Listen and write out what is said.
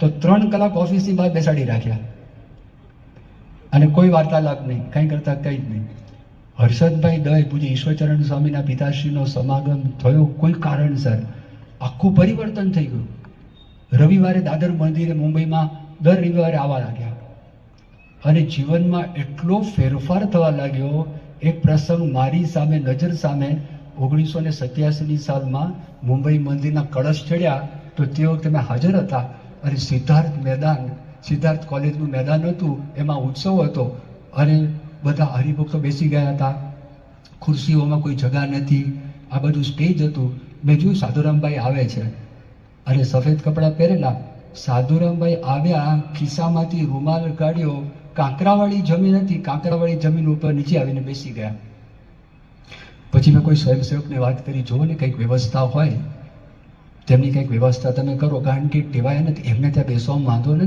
તો 3 કલાક ઓફિસની બહાર બેસાડી રાખ્યા અને કોઈ વાર્તાલાપ નહીં, કંઈ કરતા કંઈ જ નહીં. હર્ષદભાઈ દવે પૂજ્ય ઈશ્વરચરણ સ્વામીના પિતાશ્રીનો સમાગમ થયો કોઈ કારણસર, આખું પરિવર્તન થઈ ગયું. રવિવારે દાદર મંદિરે મુંબઈમાં દર રવિવારે આવવા લાગ્યા અને જીવનમાં એટલો ફેરફાર થવા લાગ્યો. એક પ્રસંગ મારી સામે, નજર સામે 1987ની સાલમાં મુંબઈ મંદિરના કળશ ચડ્યા તો તે વખતે મેં હાજર હતા અને સિદ્ધાર્થ કોલેજનું મેદાન હતું, એમાં ઉત્સવ હતો અને બધા હરિભક્તો બેસી ગયા હતા. ખુરશીઓમાં કોઈ જગા નથી, આ બધું સ્ટેજ હતું. મેં જોયું સાધુરામભાઈ આવે છે અને સફેદ કપડાં પહેરેલા. સાધુરામભાઈ આવ્યા, ખિસ્સામાંથી રૂમાલ કાઢ્યો, કાંકરાવાળી જમીન હતી, કાંકરાવાળી જમીન ઉપર નીચે આવીને બેસી ગયા. પછી મેં કોઈ સ્વયંસેવકને વાત કરી, જુઓ ને કંઈક વ્યવસ્થા હોય, તેમની કંઈક વ્યવસ્થા તમે કરો, કારણ કે ટેવાયા નથી, એમને ત્યાં બેસવામાં વાંધો નથી.